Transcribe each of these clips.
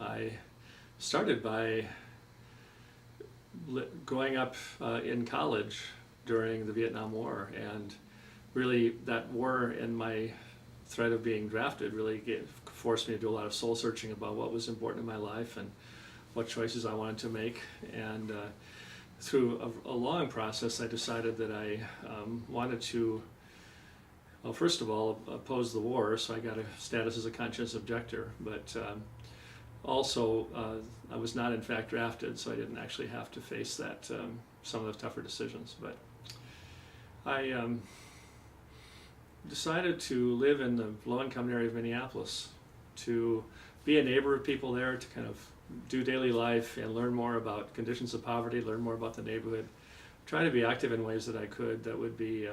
I started by growing up in college during the Vietnam War, and really that war and my threat of being drafted really forced me to do a lot of soul searching about what was important in my life and what choices I wanted to make. And through a long process, I decided that I wanted to, well, first of all, oppose the war, so I got a status as a conscientious objector, but also I was not in fact drafted, so I didn't actually have to face that, some of the tougher decisions. But I decided to live in the low-income area of Minneapolis, to be a neighbor of people there, to kind of do daily life and learn more about conditions of poverty, learn more about the neighborhood, try to be active in ways that I could that would be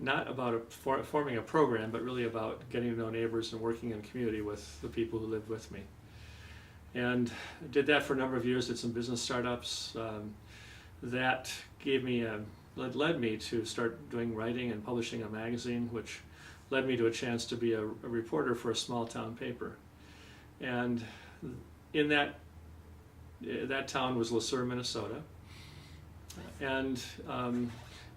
not about forming a program, but really about getting to know neighbors and working in community with the people who lived with me. And I did that for a number of years, did some business startups. That gave me led me to start doing writing and publishing a magazine, which led me to a chance to be a reporter for a small town paper. And in that town was Le Sueur, Minnesota. And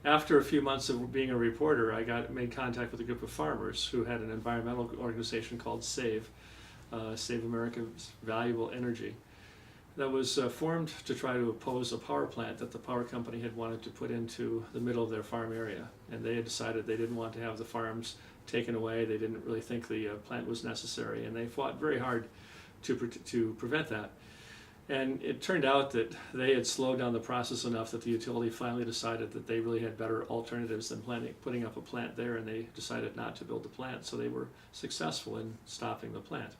after a few months of being a reporter, I made contact with a group of farmers who had an environmental organization called SAVE, Save America's Valuable Energy, that was formed to try to oppose a power plant that the power company had wanted to put into the middle of their farm area. And they had decided they didn't want to have the farms taken away. They didn't really think the plant was necessary, and they fought very hard to prevent that. And it turned out that they had slowed down the process enough that the utility finally decided that they really had better alternatives than putting up a plant there, and they decided not to build the plant. So they were successful in stopping the plant.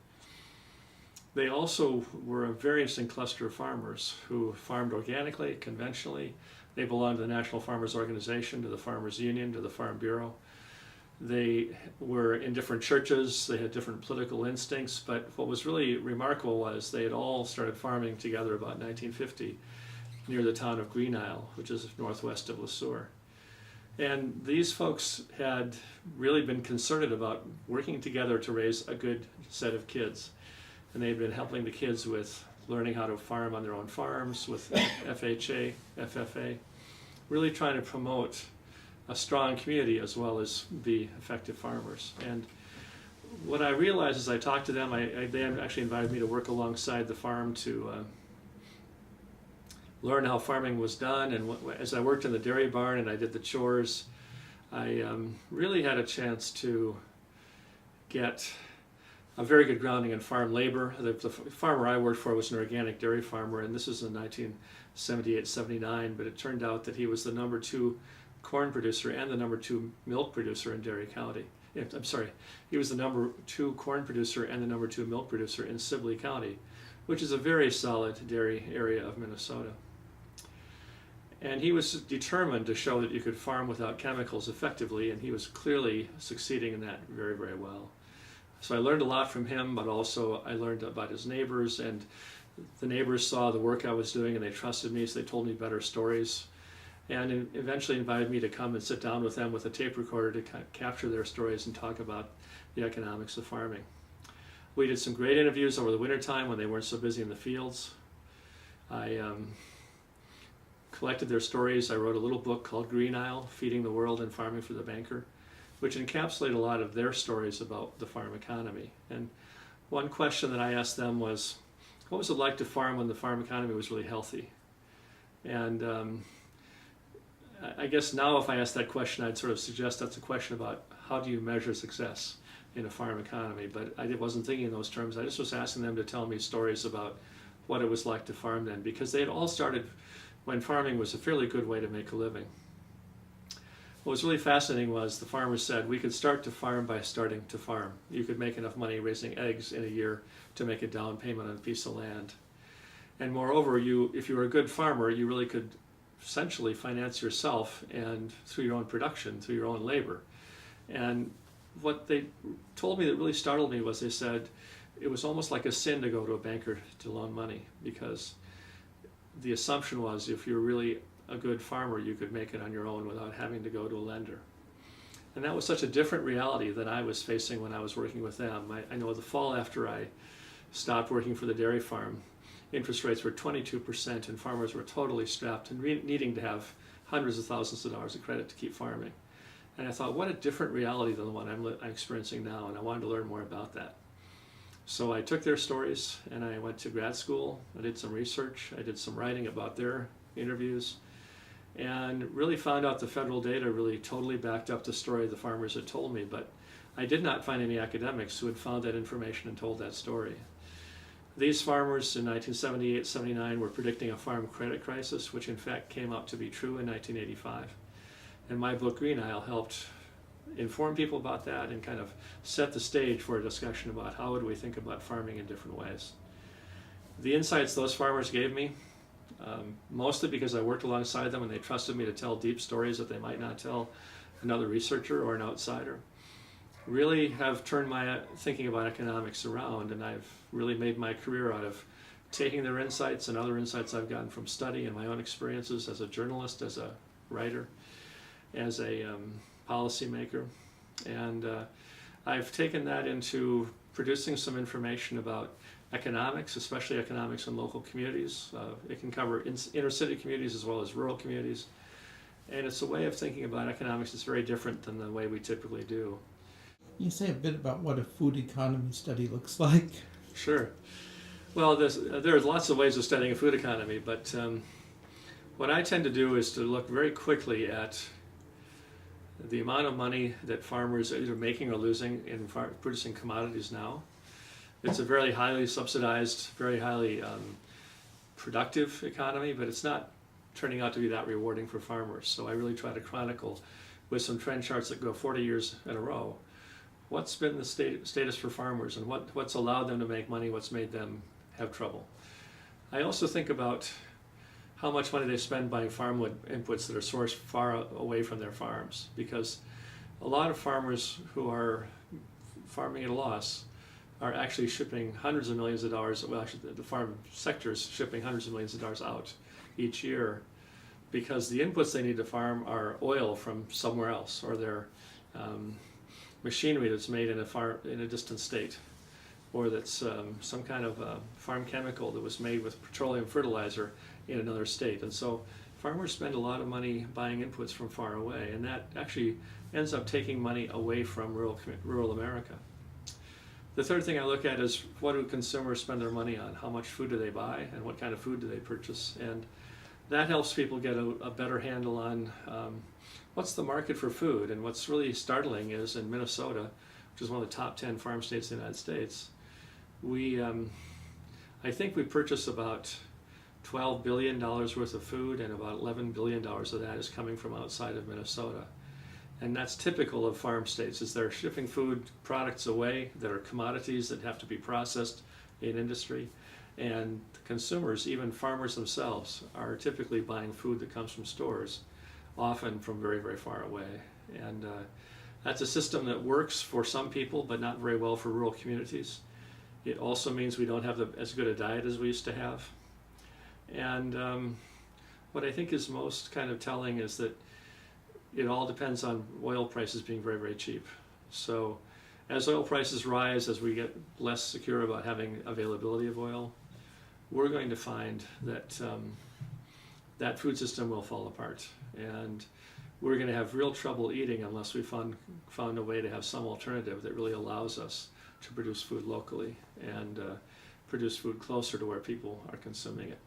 They also were a very interesting cluster of farmers who farmed organically, conventionally. They belonged to the National Farmers Organization, to the Farmers Union, to the Farm Bureau. They were in different churches, they had different political instincts, but what was really remarkable was they had all started farming together about 1950 near the town of Green Isle, which is northwest of Le Sueur. And these folks had really been concerted about working together to raise a good set of kids. And they'd been helping the kids with learning how to farm on their own farms, with FHA, FFA, really trying to promote a strong community as well as be effective farmers. And what I realized as I talked to them, they actually invited me to work alongside the farm to learn how farming was done. And as I worked in the dairy barn and I did the chores, I really had a chance to get a very good grounding in farm labor. The farmer I worked for was an organic dairy farmer, and this was in 1978-79, but it turned out that he was the #2 corn producer and the #2 milk producer in Dairy County. I'm sorry, he was the #2 corn producer and the #2 milk producer in Sibley County, which is a very solid dairy area of Minnesota. And he was determined to show that you could farm without chemicals effectively, and he was clearly succeeding in that very, very well. So I learned a lot from him, but also I learned about his neighbors, and the neighbors saw the work I was doing and they trusted me, so they told me better stories, and eventually invited me to come and sit down with them with a tape recorder to capture their stories and talk about the economics of farming. We did some great interviews over the wintertime when they weren't so busy in the fields. I collected their stories. I wrote a little book called Green Isle, Feeding the World and Farming for the Banker, which encapsulated a lot of their stories about the farm economy. And one question that I asked them was, what was it like to farm when the farm economy was really healthy? And I guess now if I ask that question, I'd sort of suggest that's a question about how do you measure success in a farm economy, but I wasn't thinking in those terms. I just was asking them to tell me stories about what it was like to farm then, because they had all started when farming was a fairly good way to make a living. What was really fascinating was the farmers said we could start to farm by starting to farm. You could make enough money raising eggs in a year to make a down payment on a piece of land. And moreover, if you were a good farmer, you really could essentially finance yourself and through your own production, through your own labor. And what they told me that really startled me was they said it was almost like a sin to go to a banker to loan money, because the assumption was if you're really a good farmer, you could make it on your own without having to go to a lender. And that was such a different reality than I was facing when I was working with them. I know the fall after I stopped working for the dairy farm, interest rates were 22% and farmers were totally strapped and needing to have hundreds of thousands of dollars of credit to keep farming. And I thought, what a different reality than the one I'm experiencing now, and I wanted to learn more about that. So I took their stories and I went to grad school. I did some research. I did some writing about their interviews and really found out the federal data really totally backed up the story the farmers had told me, but I did not find any academics who had found that information and told that story. These farmers in 1978-79 were predicting a farm credit crisis, which in fact came out to be true in 1985. And my book, Green Isle, helped inform people about that and kind of set the stage for a discussion about how would we think about farming in different ways. The insights those farmers gave me, mostly because I worked alongside them and they trusted me to tell deep stories that they might not tell another researcher or an outsider, really have turned my thinking about economics around, and I've really made my career out of taking their insights and other insights I've gotten from study and my own experiences as a journalist, as a writer, as a policymaker, and I've taken that into producing some information about economics, especially economics in local communities. It can cover inner city communities as well as rural communities, and it's a way of thinking about economics that's very different than the way we typically do. Can you say a bit about what a food economy study looks like? Sure. Well, there's lots of ways of studying a food economy, but what I tend to do is to look very quickly at the amount of money that farmers are either making or losing in producing commodities now. It's a very highly subsidized, very highly productive economy, but it's not turning out to be that rewarding for farmers. So I really try to chronicle with some trend charts that go 40 years in a row. What's been the status for farmers and what's allowed them to make money, what's made them have trouble. I also think about how much money they spend buying farm inputs that are sourced far away from their farms, because a lot of farmers who are farming at a loss are actually shipping hundreds of millions of dollars, well actually the farm sector is shipping hundreds of millions of dollars out each year because the inputs they need to farm are oil from somewhere else, or they're machinery that's made in a distant state, or that's some kind of farm chemical that was made with petroleum fertilizer in another state. And so farmers spend a lot of money buying inputs from far away, and that actually ends up taking money away from rural America. The third thing I look at is, what do consumers spend their money on? How much food do they buy, and what kind of food do they purchase? And that helps people get a better handle on what's the market for food. And what's really startling is in Minnesota, which is one of the top 10 farm states in the United States, I think we purchase about $12 billion worth of food, and about $11 billion of that is coming from outside of Minnesota. And that's typical of farm states, is they're shipping food products away that are commodities that have to be processed in industry. And consumers, even farmers themselves, are typically buying food that comes from stores, often from very, very far away. And that's a system that works for some people, but not very well for rural communities. It also means we don't have as good a diet as we used to have. And what I think is most kind of telling is that it all depends on oil prices being very, very cheap. So as oil prices rise, as we get less secure about having availability of oil, we're going to find that that food system will fall apart. And we're going to have real trouble eating unless we found a way to have some alternative that really allows us to produce food locally and produce food closer to where people are consuming it.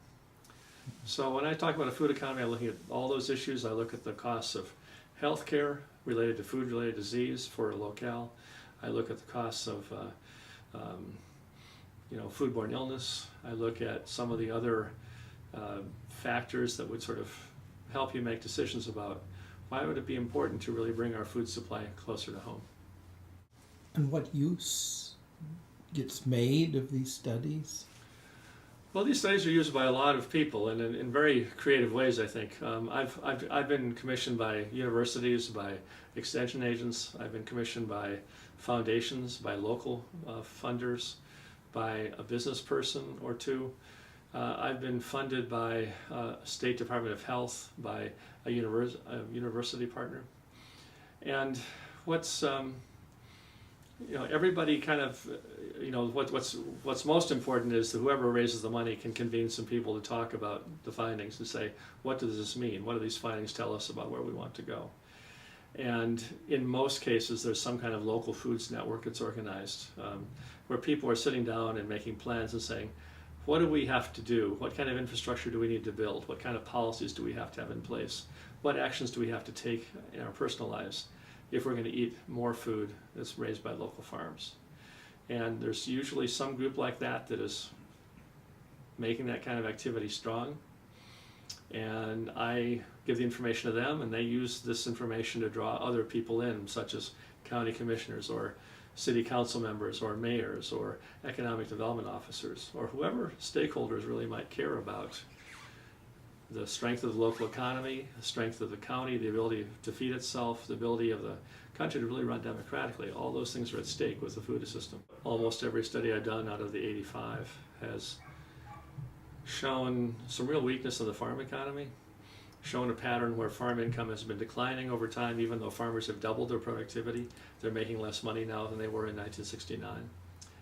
So when I talk about a food economy, I'm looking at all those issues. I look at the costs of healthcare related to food-related disease for a locale. I look at the costs of foodborne illness. I look at some of the other factors that would sort of help you make decisions about why would it be important to really bring our food supply closer to home. And what use gets made of these studies? Well, these studies are used by a lot of people, and in very creative ways, I think. I've been commissioned by universities, by extension agents. I've been commissioned by foundations, by local funders, by a business person or two. I've been funded by State Department of Health, by a university partner. And what's everybody kind of, what's most important is that whoever raises the money can convene some people to talk about the findings and say, what does this mean? What do these findings tell us about where we want to go? And in most cases, there's some kind of local foods network that's organized, where people are sitting down and making plans and saying, what do we have to do? What kind of infrastructure do we need to build? What kind of policies do we have to have in place? What actions do we have to take in our personal lives if we're going to eat more food that's raised by local farms? And there's usually some group like that that is making that kind of activity strong. And I give the information to them, and they use this information to draw other people in, such as county commissioners or city council members or mayors or economic development officers or whoever stakeholders really might care about the strength of the local economy, the strength of the county, the ability to feed itself, the ability of the country to really run democratically. All those things are at stake with the food system. Almost every study I've done out of the 85 has shown some real weakness in the farm economy, shown a pattern where farm income has been declining over time. Even though farmers have doubled their productivity, they're making less money now than they were in 1969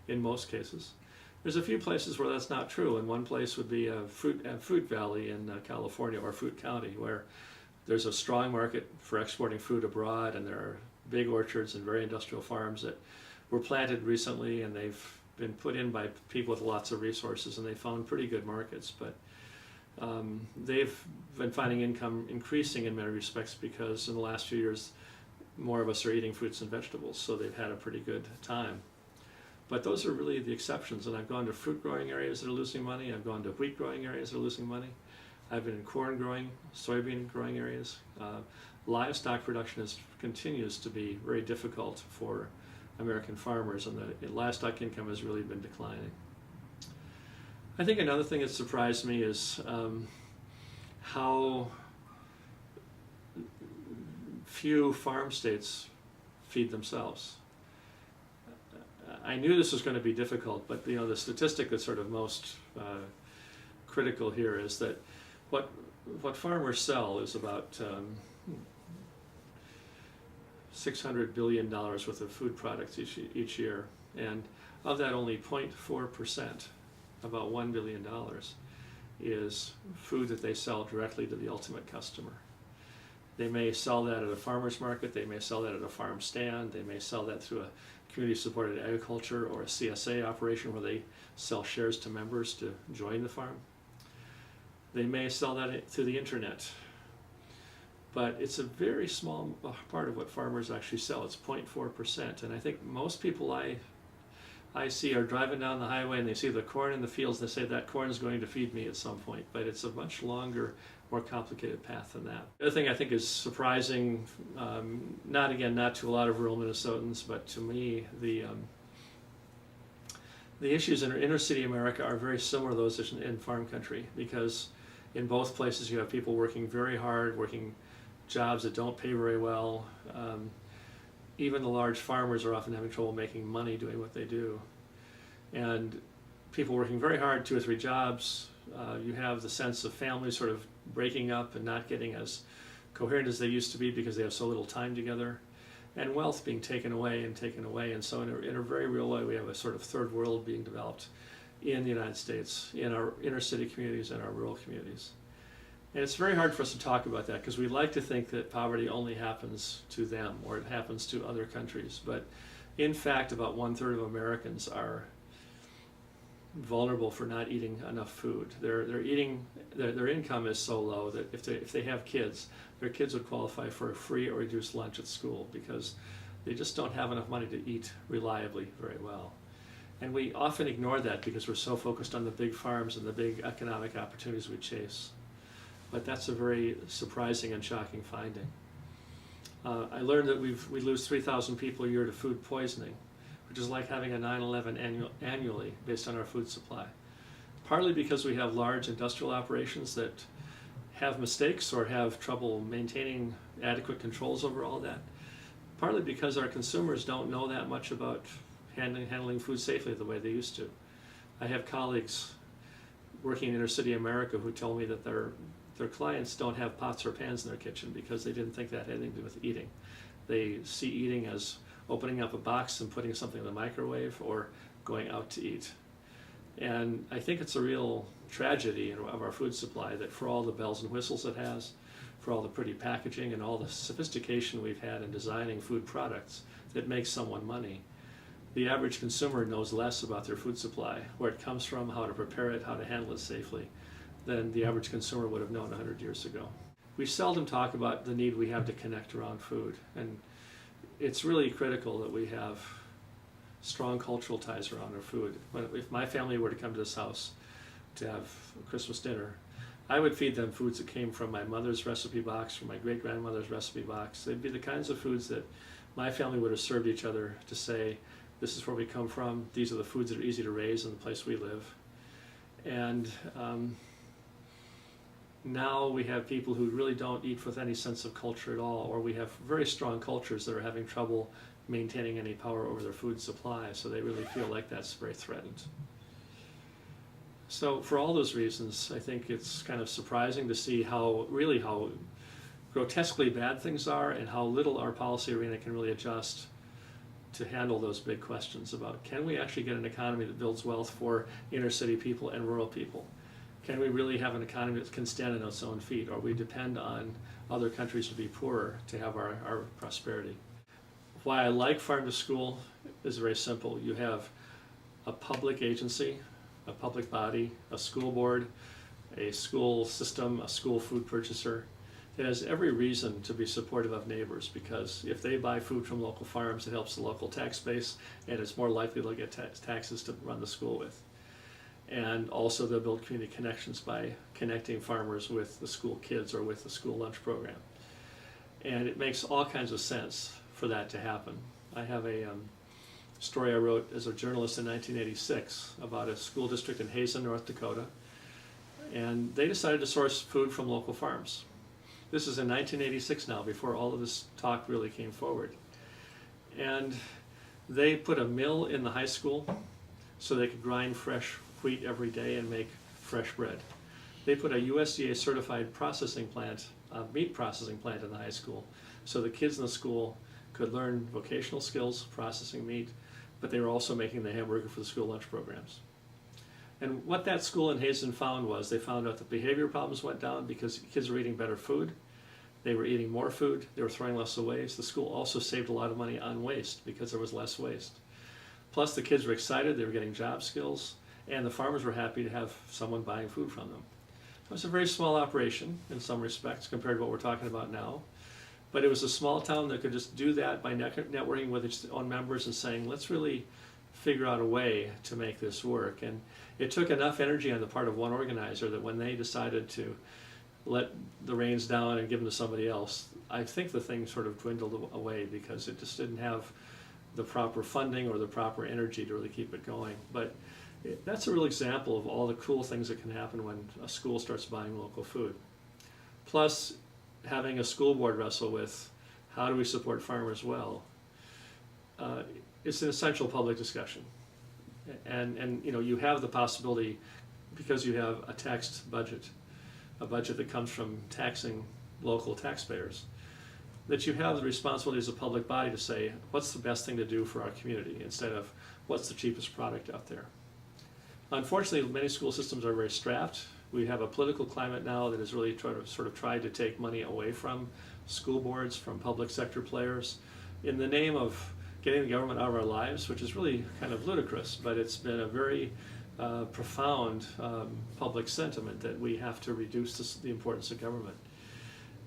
in most cases. There's a few places where that's not true, and one place would be a fruit valley in California, or Fruit County, where there's a strong market for exporting fruit abroad, and there are big orchards and very industrial farms that were planted recently, and they've been put in by people with lots of resources, and they found pretty good markets. But they've been finding income increasing in many respects because in the last few years more of us are eating fruits and vegetables, so they've had a pretty good time. But those are really the exceptions, and I've gone to fruit growing areas that are losing money, I've gone to wheat growing areas that are losing money, I've been in corn growing, soybean growing areas. Livestock production continues to be very difficult for American farmers, and the livestock income has really been declining. I think another thing that surprised me is how few farm states feed themselves. I knew this was going to be difficult, but the statistic that's sort of most critical here is that what farmers sell is about $600 billion worth of food products each year, and of that only 0.4%, about $1 billion, is food that they sell directly to the ultimate customer. They may sell that at a farmer's market, they may sell that at a farm stand, they may sell that through a community-supported agriculture or a CSA operation where they sell shares to members to join the farm. They may sell that through the internet. But it's a very small part of what farmers actually sell. It's 0.4%. And I think most people I see are driving down the highway and they see the corn in the fields and they say that corn is going to feed me at some point. But it's a much longer, more complicated path than that. The other thing I think is surprising, not to a lot of rural Minnesotans, but to me, the issues in inner city America are very similar to those in farm country, because in both places you have people working very hard, working jobs that don't pay very well. Even the large farmers are often having trouble making money doing what they do. And people working very hard, 2 or 3 jobs, you have the sense of families sort of breaking up and not getting as coherent as they used to be because they have so little time together, and wealth being taken away. And so in a very real way, we have a sort of third world being developed in the United States, in our inner city communities and our rural communities. And it's very hard for us to talk about that because we like to think that poverty only happens to them or it happens to other countries. But in fact, about 1/3 of Americans are vulnerable for not eating enough food. Their income is so low that if they have kids, their kids would qualify for a free or reduced lunch at school because they just don't have enough money to eat reliably very well. And we often ignore that because we're so focused on the big farms and the big economic opportunities we chase. But that's a very surprising and shocking finding. I learned that we lose 3,000 people a year to food poisoning, which is like having a 9/11 annually based on our food supply. Partly because we have large industrial operations that have mistakes or have trouble maintaining adequate controls over all that. Partly because our consumers don't know that much about handling food safely the way they used to. I have colleagues working in inner city America who tell me that their clients don't have pots or pans in their kitchen because they didn't think that had anything to do with eating. They see eating as opening up a box and putting something in the microwave or going out to eat. And I think it's a real tragedy of our food supply that for all the bells and whistles it has, for all the pretty packaging and all the sophistication we've had in designing food products that makes someone money, the average consumer knows less about their food supply, where it comes from, how to prepare it, how to handle it safely, than the average consumer would have known 100 years ago. We seldom talk about the need we have to connect around food, and it's really critical that we have strong cultural ties around our food. If my family were to come to this house to have a Christmas dinner, I would feed them foods that came from my mother's recipe box, from my great-grandmother's recipe box. They'd be the kinds of foods that my family would have served each other to say, this is where we come from, these are the foods that are easy to raise in the place we live. And now we have people who really don't eat with any sense of culture at all, or we have very strong cultures that are having trouble maintaining any power over their food supply, so they really feel like that's very threatened. So for all those reasons, I think it's kind of surprising to see how grotesquely bad things are and how little our policy arena can really adjust to handle those big questions about, can we actually get an economy that builds wealth for inner city people and rural people? Can we really have an economy that can stand on its own feet, or we depend on other countries to be poorer to have our prosperity? Why I like Farm to School is very simple. You have a public agency, a public body, a school board, a school system, a school food purchaser. It has every reason to be supportive of neighbors, because if they buy food from local farms, it helps the local tax base, and it's more likely they'll get taxes to run the school with. And also they'll build community connections by connecting farmers with the school kids or with the school lunch program. And it makes all kinds of sense for that to happen. I have a story I wrote as a journalist in 1986 about a school district in Hazen, North Dakota, and they decided to source food from local farms. This is in 1986 now, before all of this talk really came forward. And they put a mill in the high school so they could grind fresh wheat every day and make fresh bread. They put a USDA certified processing plant, meat processing plant in the high school, so the kids in the school could learn vocational skills processing meat, but they were also making the hamburger for the school lunch programs. And what that school in Hazen found was, they found out that behavior problems went down because kids were eating better food, they were eating more food, they were throwing less away. So the school also saved a lot of money on waste because there was less waste. Plus the kids were excited, they were getting job skills, and the farmers were happy to have someone buying food from them. It was a very small operation in some respects compared to what we're talking about now. But it was a small town that could just do that by networking with its own members and saying, let's really figure out a way to make this work. And it took enough energy on the part of one organizer that when they decided to let the reins down and give them to somebody else, I think the thing sort of dwindled away because it just didn't have the proper funding or the proper energy to really keep it going. But that's a real example of all the cool things that can happen when a school starts buying local food. Plus, having a school board wrestle with how do we support farmers well, it's an essential public discussion. And you know, you have the possibility, because you have a taxed budget, a budget that comes from taxing local taxpayers, that you have the responsibility as a public body to say, what's the best thing to do for our community, instead of what's the cheapest product out there. Unfortunately, many school systems are very strapped. We have a political climate now that has really tried to take money away from school boards, from public sector players, in the name of getting the government out of our lives, which is really kind of ludicrous, but it's been a very profound public sentiment that we have to reduce the importance of government.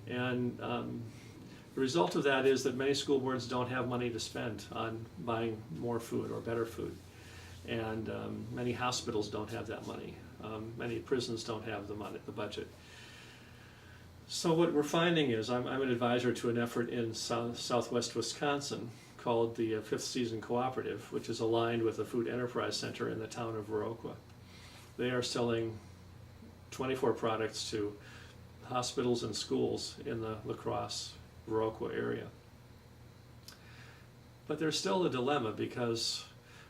And the result of that is that many school boards don't have money to spend on buying more food or better food. And many hospitals don't have that money. Many prisons don't have the money, the budget. So what we're finding is, I'm an advisor to an effort in southwest Wisconsin called the Fifth Season Cooperative, which is aligned with the Food Enterprise Center in the town of Viroqua. They are selling 24 products to hospitals and schools in the La Crosse, Viroqua area. But there's still a dilemma, because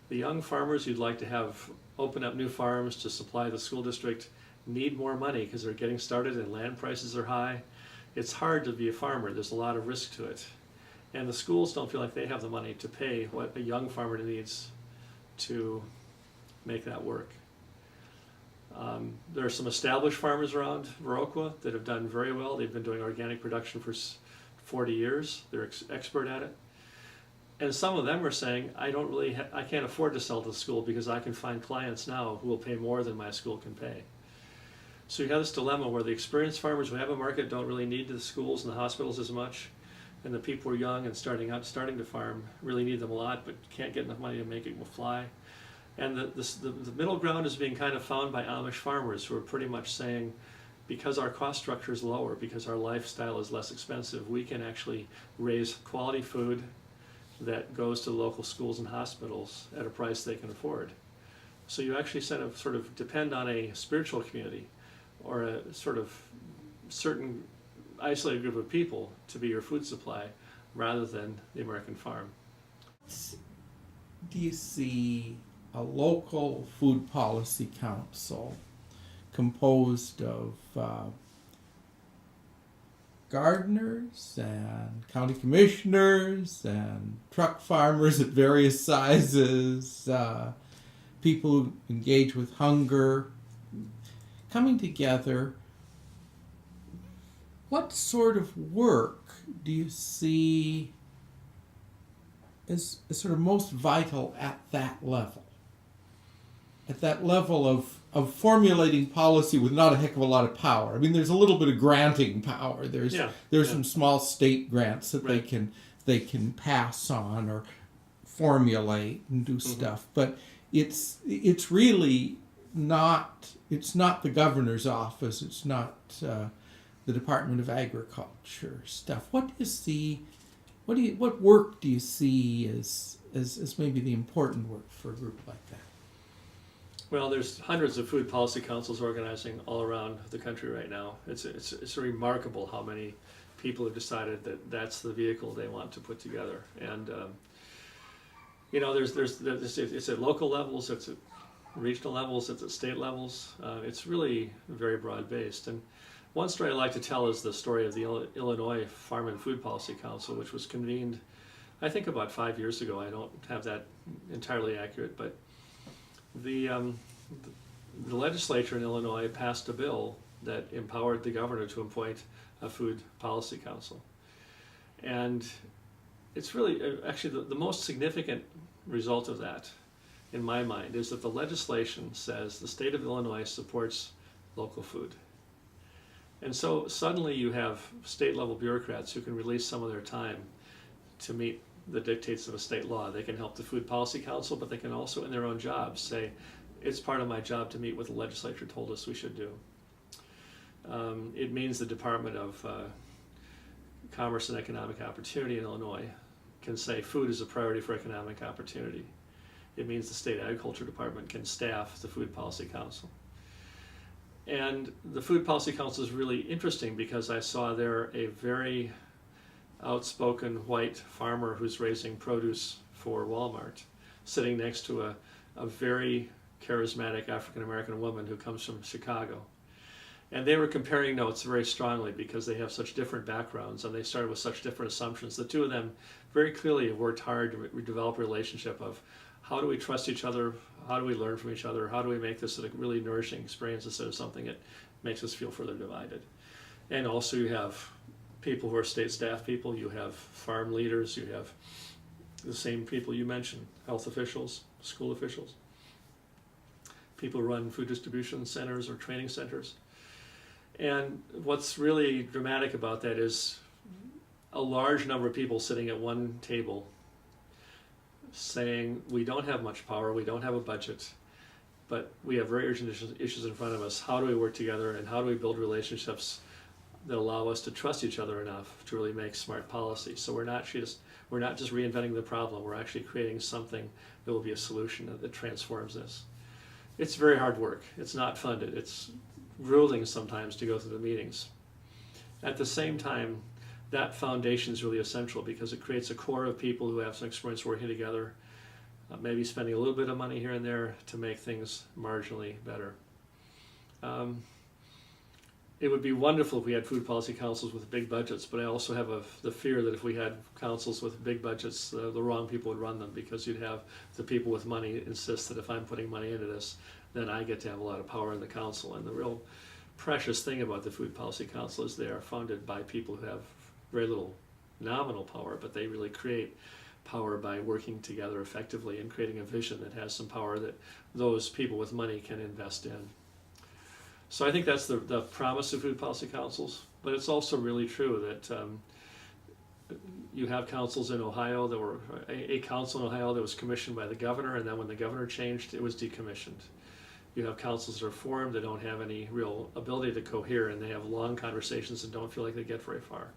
the young farmers you'd like to have open up new farms to supply the school district need more money because they're getting started and land prices are high. It's hard to be a farmer. There's a lot of risk to it. And the schools don't feel like they have the money to pay what a young farmer needs to make that work. There are some established farmers around Viroqua that have done very well. They've been doing organic production for 40 years. They're expert at it. And some of them are saying, I can't afford to sell to the school because I can find clients now who will pay more than my school can pay. So you have this dilemma where the experienced farmers who have a market don't really need the schools and the hospitals as much, and the people who are young and starting to farm really need them a lot, but can't get enough money to make it fly. And the middle ground is being kind of found by Amish farmers who are pretty much saying, because our cost structure is lower, because our lifestyle is less expensive, we can actually raise quality food that goes to local schools and hospitals at a price they can afford. So you actually sort of depend on a spiritual community or a sort of certain isolated group of people to be your food supply rather than the American farm. Do you see a local food policy council composed of gardeners and county commissioners and truck farmers at various sizes, people who engage with hunger, coming together? What sort of work do you see as sort of most vital at that level? At that level of formulating policy with not a heck of a lot of power. I mean, there's a little bit of granting power. There's some small state grants that they can pass on or formulate and do stuff. But it's really not. It's not the governor's office. It's not the Department of Agriculture stuff. What work do you see as maybe the important work for a group like that? Well, there's hundreds of food policy councils organizing all around the country right now. It's remarkable how many people have decided that that's the vehicle they want to put together. And it's at local levels, it's at regional levels, it's at state levels. It's really very broad based. And one story I like to tell is the story of the Illinois Farm and Food Policy Council, which was convened, I think, about 5 years ago. I don't have that entirely accurate, but the legislature in Illinois passed a bill that empowered the governor to appoint a food policy council. And it's really, actually, the most significant result of that, in my mind, is that the legislation says the state of Illinois supports local food. And so suddenly you have state-level bureaucrats who can release some of their time to meet the dictates of a state law. They can help the Food Policy Council, but they can also, in their own jobs, say, it's part of my job to meet what the legislature told us we should do. It means the Department of Commerce and Economic Opportunity in Illinois can say food is a priority for economic opportunity. It means the State Agriculture Department can staff the Food Policy Council. And the Food Policy Council is really interesting because I saw there a very outspoken white farmer who's raising produce for Walmart sitting next to a very charismatic African-American woman who comes from Chicago. And they were comparing notes very strongly because they have such different backgrounds and they started with such different assumptions. The two of them very clearly have worked hard to develop a relationship of how do we trust each other, how do we learn from each other, how do we make this a really nourishing experience instead of something that makes us feel further divided. And also you have people who are state staff people, you have farm leaders, you have the same people you mentioned, health officials, school officials, people who run food distribution centers or training centers. And what's really dramatic about that is a large number of people sitting at one table saying, we don't have much power, we don't have a budget, but we have very urgent issues in front of us. How do we work together and how do we build relationships that allow us to trust each other enough to really make smart policy? So we're not just reinventing the problem, we're actually creating something that will be a solution that transforms this. It's very hard work. It's not funded. It's grueling sometimes to go through the meetings. At the same time, that foundation is really essential because it creates a core of people who have some experience working together, maybe spending a little bit of money here and there to make things marginally better. it would be wonderful if we had food policy councils with big budgets, but I also have the fear that if we had councils with big budgets, the wrong people would run them, because you'd have the people with money insist that if I'm putting money into this, then I get to have a lot of power in the council. And the real precious thing about the food policy council is they are funded by people who have very little nominal power, but they really create power by working together effectively and creating a vision that has some power that those people with money can invest in. So I think that's the promise of food policy councils, but it's also really true that you have councils in Ohio that were, a council in Ohio that was commissioned by the governor, and then when the governor changed, it was decommissioned. You have councils that are formed that don't have any real ability to cohere, and they have long conversations and don't feel like they get very far.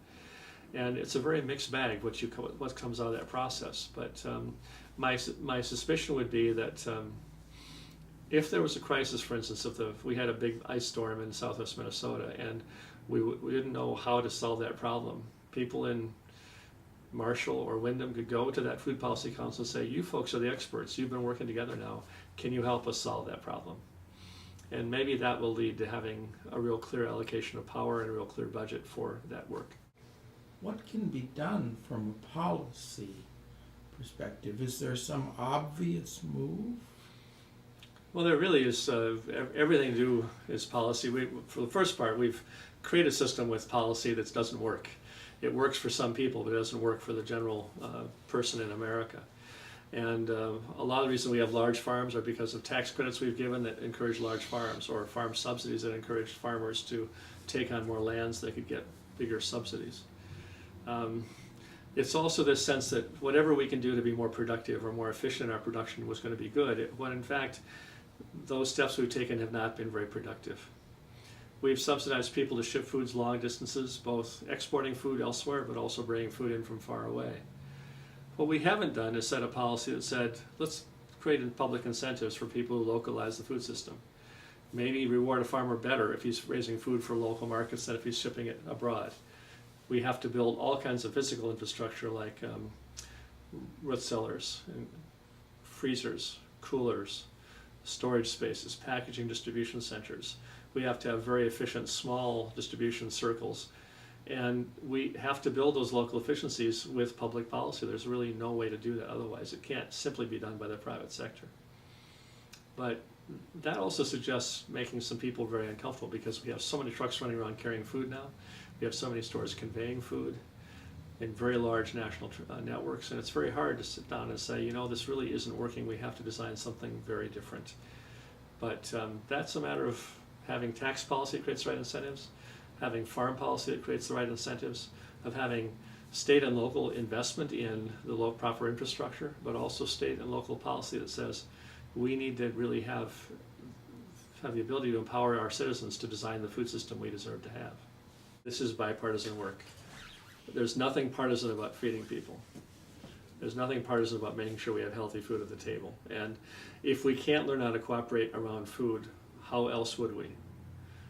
And it's a very mixed bag what comes out of that process. But my suspicion would be that if there was a crisis, for instance, if we had a big ice storm in southwest Minnesota and we didn't know how to solve that problem, people in Marshall or Windham could go to that food policy council and say, you folks are the experts, you've been working together now, can you help us solve that problem? And maybe that will lead to having a real clear allocation of power and a real clear budget for that work. What can be done from a policy perspective? Is there some obvious move? Well, there really is. Everything to do is policy. For the first part, we've created a system with policy that doesn't work. It works for some people, but it doesn't work for the general person in America. And a lot of the reason we have large farms are because of tax credits we've given that encourage large farms, or farm subsidies that encourage farmers to take on more lands so they could get bigger subsidies. It's also this sense that whatever we can do to be more productive or more efficient in our production was going to be good, when in fact those steps we've taken have not been very productive. We've subsidized people to ship foods long distances, both exporting food elsewhere but also bringing food in from far away. What we haven't done is set a policy that said, let's create public incentives for people who localize the food system. Maybe reward a farmer better if he's raising food for local markets than if he's shipping it abroad. We have to build all kinds of physical infrastructure like root cellars, and freezers, coolers, storage spaces, packaging distribution centers. We have to have very efficient small distribution circles. And we have to build those local efficiencies with public policy. There's really no way to do that otherwise. It can't simply be done by the private sector. But that also suggests making some people very uncomfortable, because we have so many trucks running around carrying food now. We have so many stores conveying food in very large national networks, and it's very hard to sit down and say, you know, this really isn't working, we have to design something very different. But that's a matter of having tax policy that creates the right incentives, having farm policy that creates the right incentives, of having state and local investment in the proper infrastructure, but also state and local policy that says we need to really have the ability to empower our citizens to design the food system we deserve to have. This is bipartisan work. There's nothing partisan about feeding people. There's nothing partisan about making sure we have healthy food at the table. And if we can't learn how to cooperate around food, how else would we?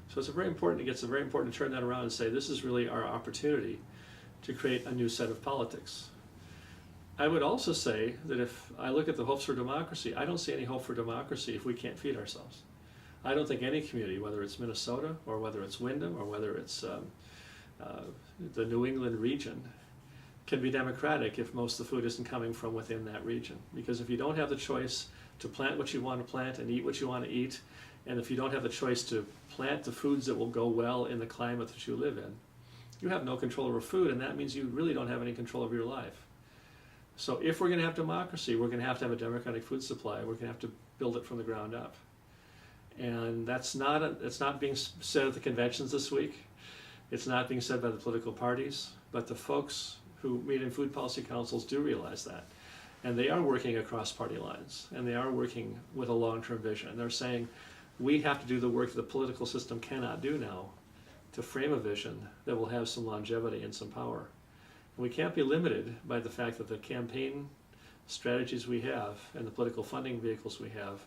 So it's very important to turn that around and say, this is really our opportunity to create a new set of politics. I would also say that if I look at the hopes for democracy, I don't see any hope for democracy if we can't feed ourselves. I don't think any community, whether it's Minnesota or whether it's Windham or whether it's the New England region, can be democratic if most of the food isn't coming from within that region. Because if you don't have the choice to plant what you want to plant and eat what you want to eat, and if you don't have the choice to plant the foods that will go well in the climate that you live in, you have no control over food, and that means you really don't have any control over your life. So if we're going to have democracy, we're going to have a democratic food supply. We're going to have to build it from the ground up. And that's not being said at the conventions this week. It's not being said by the political parties, but the folks who meet in food policy councils do realize that. And they are working across party lines, and they are working with a long-term vision. They're saying, we have to do the work that the political system cannot do now to frame a vision that will have some longevity and some power. And we can't be limited by the fact that the campaign strategies we have and the political funding vehicles we have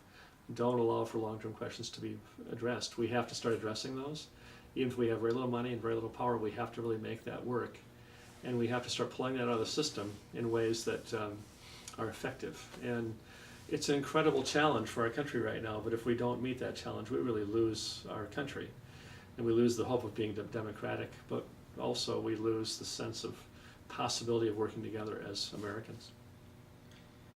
don't allow for long-term questions to be addressed. We have to start addressing those. Even if we have very little money and very little power, we have to really make that work. And we have to start pulling that out of the system in ways that are effective. And it's an incredible challenge for our country right now, but if we don't meet that challenge, we really lose our country. and we lose the hope of being democratic, but also we lose the sense of possibility of working together as Americans.